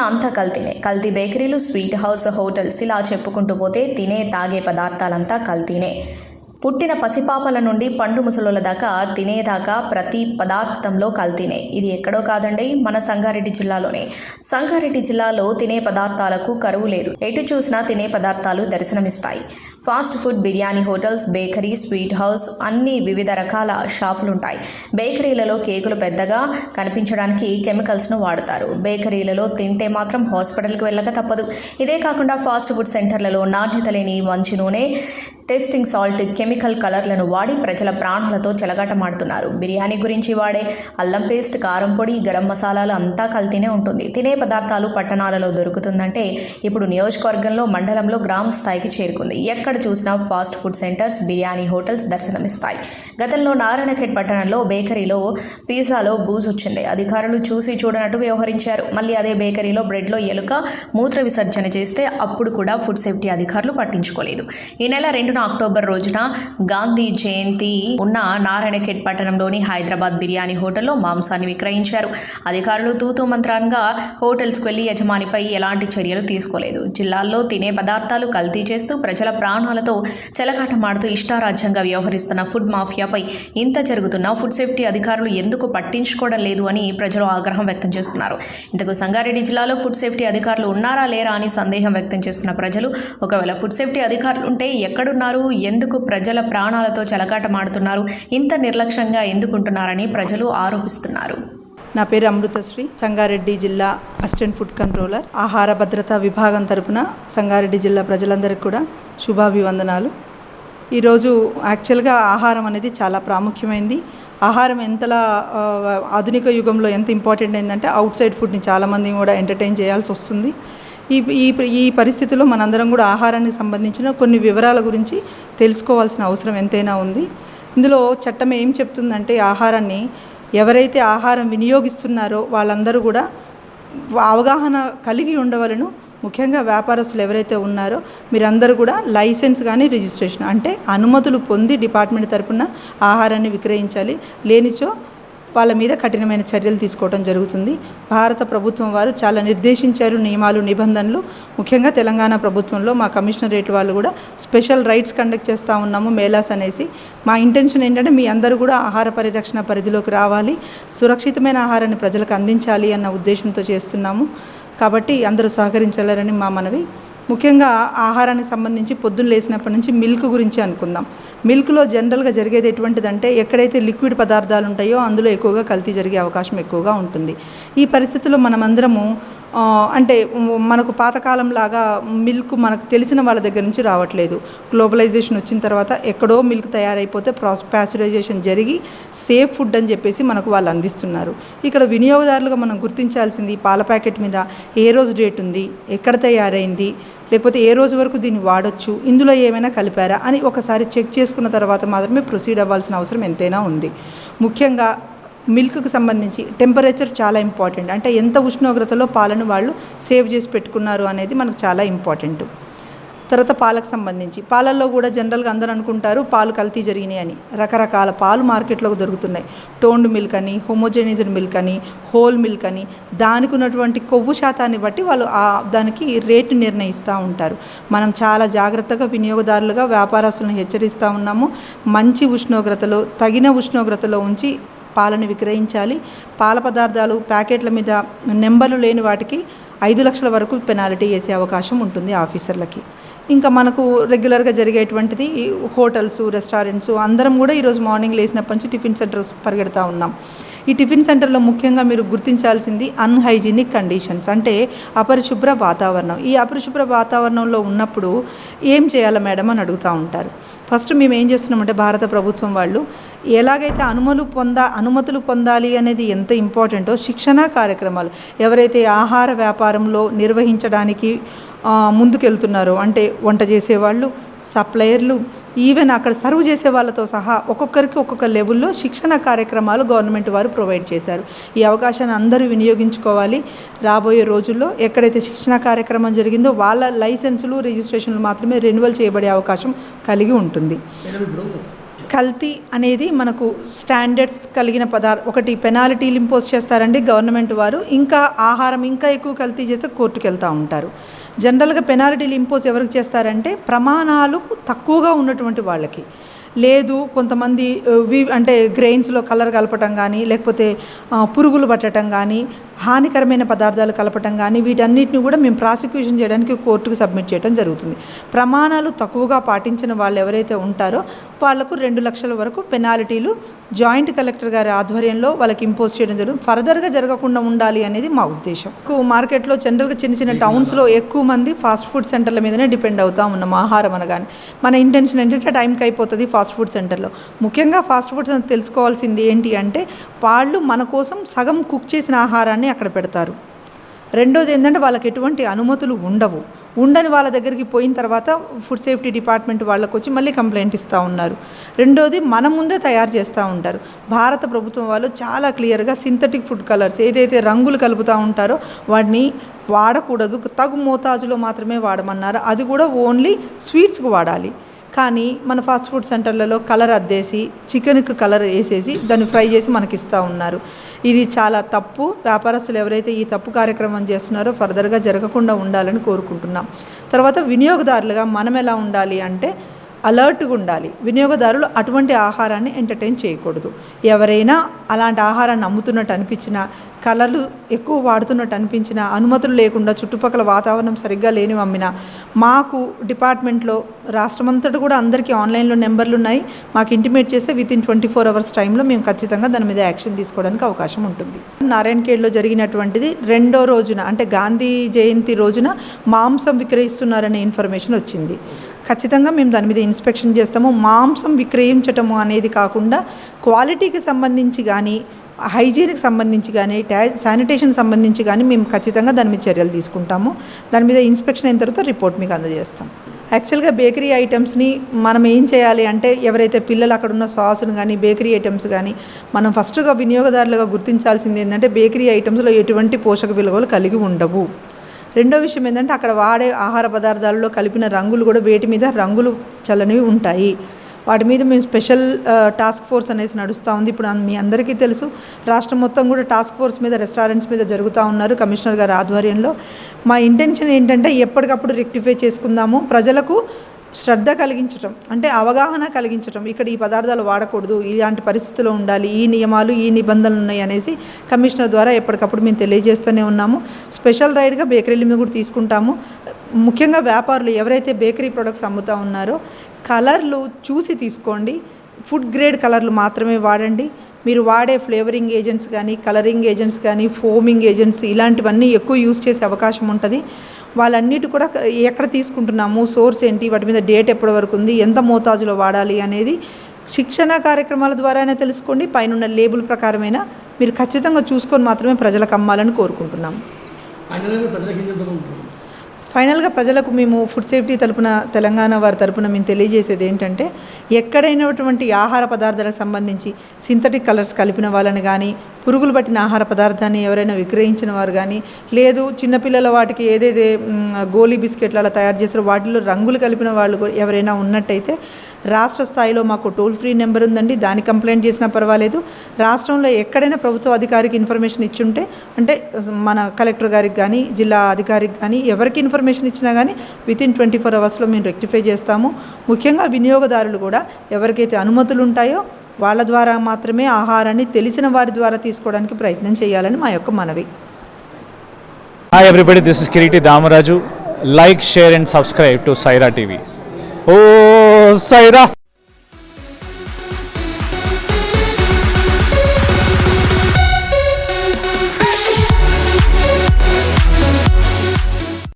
అంతా కల్తీనే. కల్తీ బేకరీలు, sweet house, hotels ఇలా చెప్పుకుంటూ పోతే తినే తాగే పదార్థాలంతా కల్తీనే. పుట్టిన పసిపాపల నుండి పండు ముసలుల దాకా తినేదాకా ప్రతి పదార్థంలో కల్తీనే. ఇది ఎక్కడో కాదండి, మన సంగారెడ్డి జిల్లాలోనే. సంగారెడ్డి జిల్లాలో తినే పదార్థాలకు కరువు లేదు. ఎటు చూసినా తినే పదార్థాలు దర్శనమిస్తాయి. Fast food, biryani hotels, bakery, sweet house అన్ని వివిధ రకాల షాపులుంటాయి. బేకరీలలో కేకులు పెద్దగా కనిపించడానికి కెమికల్స్ను వాడతారు. బేకరీలలో తింటే మాత్రం హాస్పిటల్కి వెళ్ళక తప్పదు. ఇదే కాకుండా ఫాస్ట్ ఫుడ్ సెంటర్లలో నాణ్యత లేని మంచి నూనె, టేస్టింగ్ సాల్ట్, కెమికల్ కలర్లను వాడి ప్రజల ప్రాణాలతో చెలగాటమాడుతున్నారు. బిర్యానీ గురించి వాడే అల్లం పేస్ట్, కారం పొడి, గరం మసాలాలు అంతా కల్తీనే ఉంటుంది. తినే పదార్థాలు పట్టణాలలో దొరుకుతుందంటే ఇప్పుడు నియోజకవర్గంలో, మండలంలో గ్రామ స్థాయికి చేరుకుంది. ఎక్కడ చూసినా fast food centres, biryani hotels దర్శనమిస్తాయి. గతంలో నారాయణఖేడ్ పట్టణంలో బేకరీలో పిజ్జాలో బూజు వచ్చింది. అధికారులు చూసి చూడనట్టు వ్యవహరించారు. మళ్ళీ అదే బేకరీలో బ్రెడ్లో ఎలుక మూత్ర విసర్జన చేస్తే అప్పుడు కూడా ఫుడ్ సేఫ్టీ అధికారులు పట్టించుకోలేదు. ఈ నెల 2 అక్టోబర్ రోజున గాంధీ జయంతి ఉన్న నారాయణఖేడ్ పట్టణంలోని హైదరాబాద్ బిర్యానీ హోటల్లో మాంసాన్ని విక్రయించారు. అధికారులు తూతూ మంత్రంగా హోటల్స్కు వెళ్లి యజమానిపై ఎలాంటి చర్యలు తీసుకోలేదు. జిల్లాల్లో తినే పదార్థాలు కల్తీ చేస్తూ ప్రజల ప్రాణాలతో చెలగాటమాడుతూ ఇష్టారాజ్యంగా వ్యవహరిస్తున్న ఫుడ్ మాఫియాపై ఇంత జరుగుతున్నా ఫుడ్ సేఫ్టీ అధికారులు ఎందుకు పట్టించుకోవడం లేదు అని ప్రజలు ఆగ్రహం వ్యక్తం చేస్తున్నారు. ఇంతకు సంగారెడ్డి జిల్లాలో ఫుడ్ సేఫ్టీ అధికారులు ఉన్నారా లేరా అని సందేహం వ్యక్తం చేస్తున్న ప్రజలు, ఒకవేళ ఫుడ్ సేఫ్టీ అధికారులు ఉంటే ఎక్కడున్నారు, ఎందుకు ప్రజల ప్రాణాలతో చెలగాటమాడుతున్నారు, ఇంత నిర్లక్ష్యంగా ఎందుకుంటున్నారని ప్రజలు ఆరోపిస్తున్నారు. నా పేరు అమృతశ్రీ, సంగారెడ్డి జిల్లా అసిస్టెంట్ ఫుడ్ కంట్రోలర్. ఆహార భద్రతా విభాగం తరపున సంగారెడ్డి జిల్లా ప్రజలందరికీ కూడా శుభాభివందనాలు. ఈరోజు యాక్చువల్గా ఆహారం అనేది చాలా ప్రాముఖ్యమైంది. ఆహారం ఎంతలా ఆధునిక యుగంలో ఎంత ఇంపార్టెంట్ అయిందంటే అవుట్ సైడ్ ఫుడ్ని చాలామంది కూడా ఎంటర్టైన్ చేయాల్సి వస్తుంది. ఈ పరిస్థితిలో మనందరం కూడా ఆహారానికి సంబంధించిన కొన్ని వివరాల గురించి తెలుసుకోవాల్సిన అవసరం ఎంతైనా ఉంది. ఇందులో చట్టం ఏం చెప్తుందంటే ఆహారాన్ని ఎవరైతే ఆహారం వినియోగిస్తున్నారో వాళ్ళందరూ కూడా అవగాహన కలిగి ఉండవలను. ముఖ్యంగా వ్యాపారస్తులు ఎవరైతే ఉన్నారో మీరందరూ కూడా లైసెన్స్ కానీ రిజిస్ట్రేషన్ అంటే అనుమతులు పొంది డిపార్ట్మెంట్ తరపున ఆహారాన్ని విక్రయించాలి. లేనిచో వాళ్ళ మీద కఠినమైన చర్యలు తీసుకోవడం జరుగుతుంది. భారత ప్రభుత్వం వారు చాలా నిర్దేశించారు నియమాలు, నిబంధనలు. ముఖ్యంగా తెలంగాణ ప్రభుత్వంలో మా కమిషనరేట్ వాళ్ళు కూడా స్పెషల్ రైడ్స్ కండక్ట్ చేస్తూ ఉన్నాము, మేళాస్ అనేసి. మా ఇంటెన్షన్ ఏంటంటే మీ అందరూ కూడా ఆహార పరిరక్షణ పరిధిలోకి రావాలి, సురక్షితమైన ఆహారాన్ని ప్రజలకు అందించాలి అన్న ఉద్దేశంతో చేస్తున్నాము. కాబట్టి అందరూ సహకరించాలని మా మనవి. ముఖ్యంగా ఆహారానికి సంబంధించి పొద్దున్న లేసినప్పటి నుంచి మిల్క్ గురించి అనుకుందాం. మిల్క్లో జనరల్గా జరిగేది ఎటువంటిదంటే ఎక్కడైతే లిక్విడ్ పదార్థాలు ఉంటాయో అందులో ఎక్కువగా కల్తీ జరిగే అవకాశం ఎక్కువగా ఉంటుంది. ఈ పరిస్థితుల్లో మనమందరము అంటే మనకు పాతకాలం లాగా మిల్క్ మనకు తెలిసిన వాళ్ళ దగ్గర నుంచి రావట్లేదు. గ్లోబలైజేషన్ వచ్చిన తర్వాత ఎక్కడో మిల్క్ తయారైపోతే ప్యాస్చరైజేషన్ జరిగి సేఫ్ ఫుడ్ అని చెప్పేసి మనకు వాళ్ళు అందిస్తున్నారు. ఇక్కడ వినియోగదారులుగా మనం గుర్తించాల్సింది పాల ప్యాకెట్ మీద ఏ రోజు డేట్ ఉంది, ఎక్కడ తయారైంది, లేకపోతే ఏ రోజు వరకు దీన్ని వాడొచ్చు, ఇందులో ఏమైనా కలిపారా అని ఒకసారి చెక్ చేసుకున్న తర్వాత మాత్రమే ప్రొసీడ్ అవ్వాల్సిన అవసరం ఎంతైనా ఉంది. ముఖ్యంగా మిల్క్కి సంబంధించి టెంపరేచర్ చాలా ఇంపార్టెంట్. అంటే ఎంత ఉష్ణోగ్రతలో పాలను వాళ్ళు సేవ్ చేసి పెట్టుకున్నారు అనేది మనకు చాలా ఇంపార్టెంట్. తర్వాత పాలకు సంబంధించి పాలల్లో కూడా జనరల్గా అందరూ అనుకుంటారు పాలు కల్తీ జరిగినాయి అని. రకరకాల పాలు మార్కెట్లోకి దొరుకుతున్నాయి. టోన్డ్ మిల్క్ అని, హోమోజెనైజ్డ్ మిల్క్ అని, హోల్ మిల్క్ అని, దానికి ఉన్నటువంటి కొవ్వు శాతాన్ని బట్టి వాళ్ళు దానికి రేటు నిర్ణయిస్తూ ఉంటారు. మనం చాలా జాగ్రత్తగా వినియోగదారులుగా వ్యాపారస్తులను హెచ్చరిస్తూ ఉన్నాము. మంచి ఉష్ణోగ్రతలో, తగిన ఉష్ణోగ్రతలో ఉంచి పాలను విక్రయించాలి. పాల పదార్థాలు ప్యాకెట్ల మీద నెంబర్లు లేని వాటికి 5 లక్షల వరకు పెనాల్టీ వేసే అవకాశం ఉంటుంది ఆఫీసర్లకి. ఇంకా మనకు రెగ్యులర్గా జరిగేటువంటిది హోటల్స్, రెస్టారెంట్స్ అందరం కూడా ఈరోజు మార్నింగ్ లేసినప్పటి నుంచి టిఫిన్ సెంటర్స్ పరిగెడతా ఉన్నాం. ఈ టిఫిన్ సెంటర్లో ముఖ్యంగా మీరు గుర్తించాల్సింది అన్హైజీనిక్ కండిషన్స్, అంటే అపరిశుభ్ర వాతావరణం. ఈ అపరిశుభ్ర వాతావరణంలో ఉన్నప్పుడు ఏం చేయాలా మేడం అని అడుగుతూ ఉంటారు. ఫస్ట్ మేము ఏం చేస్తున్నామంటే భారత ప్రభుత్వం వాళ్ళు ఎలాగైతే అనుమతులు పొందాలి అనేది ఎంత ఇంపార్టెంటో శిక్షణా కార్యక్రమాలు ఎవరైతే ఆహార వ్యాపారంలో నిర్వహించడానికి ముందుకెళ్తున్నారో, అంటే వంట చేసేవాళ్ళు, సప్లయర్లు, ఈవెన్ అక్కడ సర్వ్ చేసే వాళ్ళతో సహా ఒక్కొక్కరికి ఒక్కొక్క లెవెల్లో శిక్షణ కార్యక్రమాలు గవర్నమెంట్ వారు ప్రొవైడ్ చేశారు. ఈ అవకాశాన్ని అందరూ వినియోగించుకోవాలి. రాబోయే రోజుల్లో ఎక్కడైతే శిక్షణ కార్యక్రమం జరిగిందో వాళ్ళ లైసెన్సులు, రిజిస్ట్రేషన్లు మాత్రమే రెన్యువల్ చేయబడే అవకాశం కలిగి ఉంటుంది. కల్తీ అనేది మనకు స్టాండర్డ్స్ కలిగిన ఒకటి పెనాల్టీలు ఇంపోజ్ చేస్తారండి గవర్నమెంట్ వారు, ఇంకా ఆహారం ఇంకా ఎక్కువ కల్తీ చేస్తే కోర్టుకు వెళ్తూ ఉంటారు. జనరల్గా పెనాల్టీలు ఇంపోజ్ ఎవరికి చేస్తారంటే ప్రమాణాలు తక్కువగా ఉన్నటువంటి వాళ్ళకి. లేదు కొంతమంది అంటే గ్రెయిన్స్లో కలర్ కలపటం కానీ, లేకపోతే పురుగులు పట్టడం కానీ, హానికరమైన పదార్థాలు కలపటం కానీ, వీటన్నిటిని కూడా మేము ప్రాసిక్యూషన్ చేయడానికి కోర్టుకు సబ్మిట్ చేయడం జరుగుతుంది. ప్రమాణాలు తక్కువగా పాటించిన వాళ్ళు ఎవరైతే ఉంటారో వాళ్లకు 2 లక్షల వరకు పెనాల్టీలు జాయింట్ కలెక్టర్ గారి ఆధ్వర్యంలో వాళ్ళకి ఇంపోజ్ చేయడం జరుగుతుంది. ఫర్దర్గా జరగకుండా ఉండాలి అనేది మా ఉద్దేశం. మార్కెట్లో జనరల్గా చిన్న చిన్న టౌన్స్లో ఎక్కువ మంది ఫాస్ట్ ఫుడ్ సెంటర్ల మీదనే డిపెండ్ అవుతూ ఉన్నాం ఆహారం అనగానే. మన ఇంటెన్షన్ ఏంటంటే టైంకి అయిపోతుంది ఫాస్ట్ ఫుడ్ సెంటర్లో. ముఖ్యంగా ఫాస్ట్ ఫుడ్ సెంటర్ తెలుసుకోవాల్సింది ఏంటి అంటే వాళ్ళు మన కోసం సగం కుక్ చేసిన ఆహారాన్ని అక్కడ పెడతారు. రెండోది ఏంటంటే వాళ్ళకి ఎటువంటి అనుమతులు ఉండని వాళ్ళ దగ్గరికి పోయిన తర్వాత ఫుడ్ సేఫ్టీ డిపార్ట్మెంట్ వాళ్ళకు వచ్చి మళ్ళీ కంప్లైంట్ ఇస్తూ ఉన్నారు. రెండోది మన ముందే తయారు చేస్తూ ఉంటారు. భారత ప్రభుత్వం వాళ్ళు చాలా క్లియర్గా సింథటిక్ ఫుడ్ కలర్స్ ఏదైతే రంగులు కలుపుతూ ఉంటారో వాటిని వాడకూడదు, తగు మోతాజులో మాత్రమే వాడమన్నారు. అది కూడా ఓన్లీ స్వీట్స్కి వాడాలి. కానీ మన ఫాస్ట్ ఫుడ్ సెంటర్లలో కలర్ అద్దేసి చికెన్కి కలర్ వేసేసి దాన్ని ఫ్రై చేసి మనకి ఇస్తూ ఉన్నారు. ఇది చాలా తప్పు. వ్యాపారస్తులు ఎవరైతే ఈ తప్పు కార్యక్రమం చేస్తున్నారో ఫర్దర్గా జరగకుండా ఉండాలని కోరుకుంటున్నాం. తర్వాత వినియోగదారులుగా మనం ఎలా ఉండాలి అంటే అలర్ట్గా ఉండాలి. వినియోగదారులు అటువంటి ఆహారాన్ని ఎంటర్టైన్ చేయకూడదు. ఎవరైనా అలాంటి ఆహారాన్ని అమ్ముతున్నట్టు అనిపించినా, కలర్లు ఎక్కువ వాడుతున్నట్టు అనిపించినా, అనుమతులు లేకుండా చుట్టుపక్కల వాతావరణం సరిగ్గా లేనివి అమ్మినా, మాకు డిపార్ట్మెంట్లో రాష్ట్రమంతటా కూడా అందరికీ ఆన్లైన్లో నెంబర్లు ఉన్నాయి. మాకు ఇంటిమేట్ చేస్తే వితిన్ 24 hours టైంలో మేము ఖచ్చితంగా దాని మీద యాక్షన్ తీసుకోవడానికి అవకాశం ఉంటుంది. నారాయణఖేడ్లో జరిగినటువంటిది 2వ రోజున అంటే గాంధీ జయంతి రోజున మాంసం విక్రయిస్తున్నారనే ఇన్ఫర్మేషన్ వచ్చింది. ఖచ్చితంగా మేము దాని మీద ఇన్స్పెక్షన్ చేస్తాము. మాంసం విక్రయించటము అనేది కాకుండా క్వాలిటీకి సంబంధించి కానీ, హైజీన్కి సంబంధించి కానీ, శానిటేషన్ సంబంధించి కానీ మేము ఖచ్చితంగా దాని మీద చర్యలు తీసుకుంటాము. దాని మీద ఇన్స్పెక్షన్ అయిన తర్వాత రిపోర్ట్ మీకు అందజేస్తాం. యాక్చువల్గా బేకరీ ఐటమ్స్ని మనం ఏం చేయాలి అంటే ఎవరైతే పిల్లలు అక్కడ ఉన్న సాసును కానీ బేకరీ ఐటమ్స్ కానీ మనం ఫస్ట్గా వినియోగదారులుగా గుర్తించాల్సింది ఏంటంటే బేకరీ ఐటమ్స్లో ఎటువంటి పోషక విలువలు కలిగి ఉండవు. రెండో విషయం ఏంటంటే అక్కడ వాడే ఆహార పదార్థాలలో కలిపిన రంగులు కూడా వేటి మీద రంగులు చల్లనివి ఉంటాయి. వాటి మీద మేము స్పెషల్ టాస్క్ ఫోర్స్ అనేసి నడుస్తూ ఉంది. ఇప్పుడు మీ అందరికీ తెలుసు రాష్ట్రం మొత్తం కూడా టాస్క్ ఫోర్స్ మీద రెస్టారెంట్స్ మీద జరుగుతూ ఉన్నారు కమిషనర్ గారి ఆధ్వర్యంలో. మా ఇంటెన్షన్ ఏంటంటే ఎప్పటికప్పుడు రెక్టిఫై చేసుకుందాము. ప్రజలకు శ్రద్ధ కలిగించటం అంటే అవగాహన కలిగించటం, ఇక్కడ ఈ పదార్థాలు వాడకూడదు, ఇలాంటి పరిస్థితుల్లో ఉండాలి, ఈ నియమాలు ఈ నిబంధనలు ఉన్నాయి అనేసి కమిషనర్ ద్వారా ఎప్పటికప్పుడు మేము తెలియజేస్తూనే ఉన్నాము. స్పెషల్ రైడ్గా బేకరీల మీద కూడా తీసుకుంటాము. ముఖ్యంగా వ్యాపారులు ఎవరైతే బేకరీ ప్రొడక్ట్స్ అమ్ముతూ ఉన్నారో కలర్లు చూసి తీసుకోండి. ఫుడ్ గ్రేడ్ కలర్లు మాత్రమే వాడండి. మీరు వాడే ఫ్లేవరింగ్ ఏజెంట్స్ కానీ, కలరింగ్ ఏజెంట్స్ కానీ, ఫోమింగ్ ఏజెంట్స్ ఇలాంటివన్నీ ఎక్కువ యూజ్ చేసే అవకాశం ఉంటుంది. వాళ్ళన్నిటి కూడా ఎక్కడ తీసుకుంటున్నాము, సోర్స్ ఏంటి, వాటి మీద డేట్ ఎప్పటి వరకు ఉంది, ఎంత మోతాజులో వాడాలి అనేది శిక్షణ కార్యక్రమాల ద్వారానే తెలుసుకోండి. పైన లేబుల్ ప్రకారమైన మీరు ఖచ్చితంగా చూసుకొని మాత్రమే ప్రజలకు అమ్మాలని కోరుకుంటున్నాము. ఫైనల్గా ప్రజలకు మేము ఫుడ్ సేఫ్టీ తరపున తెలంగాణ వారి తరపున మేము తెలియజేసేది ఏంటంటే ఎక్కడైనటువంటి ఆహార పదార్థాలకు సంబంధించి సింథటిక్ కలర్స్ కలిపిన వాళ్ళని కానీ, పురుగులు పట్టిన ఆహార పదార్థాన్ని ఎవరైనా విక్రయించిన వారు కానీ, లేదు చిన్నపిల్లల వాటికి ఏదైతే గోలీ బిస్కెట్లు అలా తయారు చేస్తారో వాటిలో రంగులు కలిపిన వాళ్ళు ఎవరైనా ఉన్నట్టయితే రాష్ట్ర స్థాయిలో మాకు టోల్ ఫ్రీ నెంబర్ ఉందండి. దాన్ని కంప్లైంట్ చేసినా పర్వాలేదు. రాష్ట్రంలో ఎక్కడైనా ప్రభుత్వ అధికారికి ఇన్ఫర్మేషన్ ఇచ్చుంటే అంటే మన కలెక్టర్ గారికి కానీ, జిల్లా అధికారికి కానీ ఎవరికి ఇన్ఫర్మేషన్ ఇచ్చినా కానీ వితిన్ 24 hours మేము రెక్టిఫై చేస్తాము. ముఖ్యంగా వినియోగదారులు కూడా ఎవరికైతే అనుమతులు ఉంటాయో వాళ్ళ ద్వారా మాత్రమే ఆహారాన్ని తెలిసిన వారి ద్వారా తీసుకోవడానికి ప్రయత్నం చేయాలని మా యొక్క మనవి. Hi everybody, this is Kiriti Damaraju. Like, share and subscribe to Saira TV. Oh, Saira!